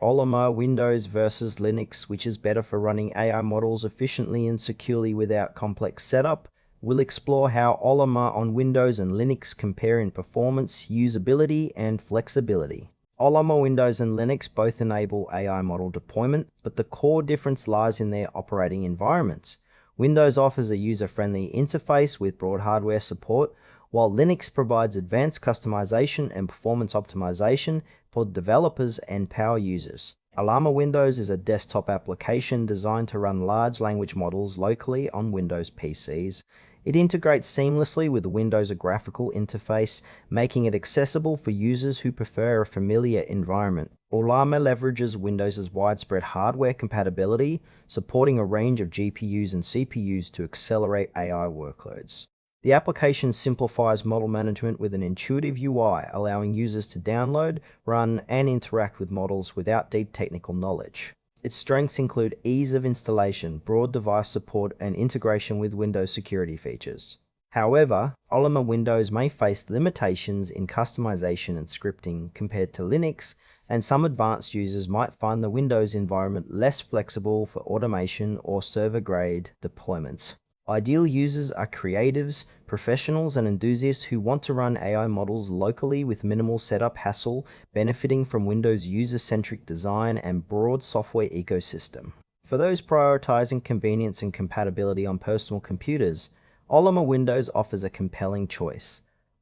Ollama Windows versus Linux, which is better for running AI models efficiently and securely without complex setup. We'll explore how Ollama on Windows and Linux compare in performance, usability, and flexibility. Ollama Windows and Linux both enable AI model deployment, but the core difference lies in their operating environments. Windows offers a user-friendly interface with broad hardware support, while Linux provides advanced customization and performance optimization for developers and power users. Ollama Windows is a desktop application designed to run large language models locally on Windows PCs. It integrates seamlessly with Windows' graphical interface, making it accessible for users who prefer a familiar environment. Ollama leverages Windows' widespread hardware compatibility, supporting a range of GPUs and CPUs to accelerate AI workloads. The application simplifies model management with an intuitive UI, allowing users to download, run, and interact with models without deep technical knowledge. Its strengths include ease of installation, broad device support, and integration with Windows security features. However, Ollama Windows may face limitations in customization and scripting compared to Linux, and some advanced users might find the Windows environment less flexible for automation or server-grade deployments. Ideal users are creatives, professionals, and enthusiasts who want to run AI models locally with minimal setup hassle, benefiting from Windows' user-centric design and broad software ecosystem. For those prioritizing convenience and compatibility on personal computers, Ollama Windows offers a compelling choice.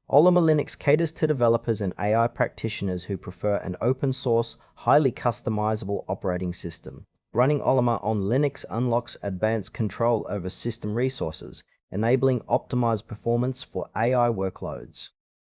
Ollama Linux caters to developers and AI practitioners who prefer an open-source, highly customizable operating system. Running Ollama on Linux unlocks advanced control over system resources, enabling optimized performance for AI workloads.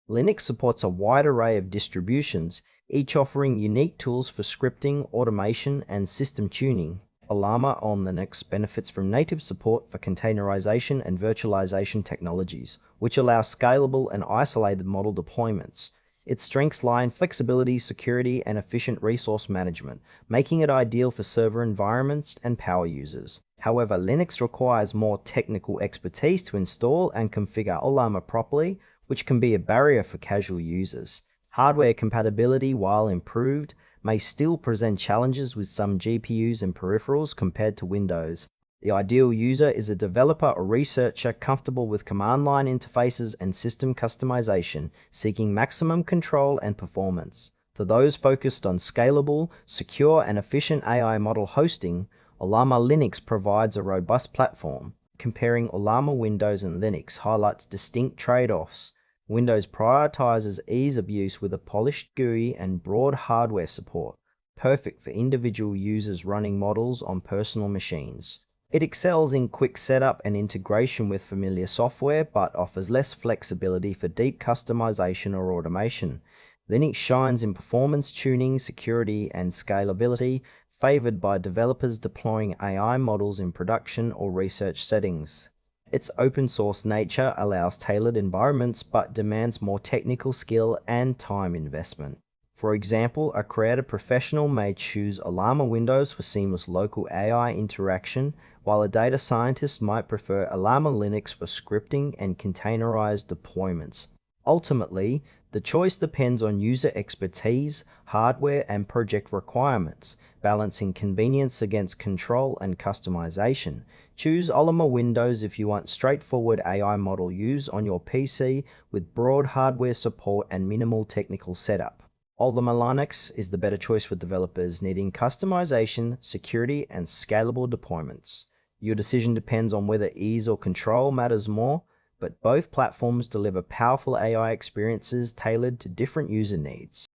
Linux supports a wide array of distributions, each offering unique tools for scripting, automation, and system tuning. Ollama on Linux benefits from native support for containerization and virtualization technologies, which allow scalable and isolated model deployments. Its strengths lie in flexibility, security, and efficient resource management, making it ideal for server environments and power users. However, Linux requires more technical expertise to install and configure Ollama properly, which can be a barrier for casual users. Hardware compatibility, while improved, may still present challenges with some GPUs and peripherals compared to Windows. The ideal user is a developer or researcher comfortable with command line interfaces and system customization, seeking maximum control and performance. For those focused on scalable, secure, and efficient AI model hosting, Ollama Linux provides a robust platform. Comparing Ollama Windows and Linux highlights distinct trade-offs. Windows prioritizes ease of use with a polished GUI and broad hardware support, perfect for individual users running models on personal machines. It excels in quick setup and integration with familiar software, but offers less flexibility for deep customization or automation. Linux shines in performance tuning, security, and scalability, favored by developers deploying AI models in production or research settings. Its open-source nature allows tailored environments, but demands more technical skill and time investment. For example, a creative professional may choose Ollama Windows for seamless local AI interaction, while a data scientist might prefer Ollama Linux for scripting and containerized deployments. Ultimately, the choice depends on user expertise, hardware, and project requirements, balancing convenience against control and customization. Choose Ollama Windows if you want straightforward AI model use on your PC with broad hardware support and minimal technical setup. Ollama Linux is the better choice for developers needing customization, security, and scalable deployments. Your decision depends on whether ease or control matters more, but both platforms deliver powerful AI experiences tailored to different user needs.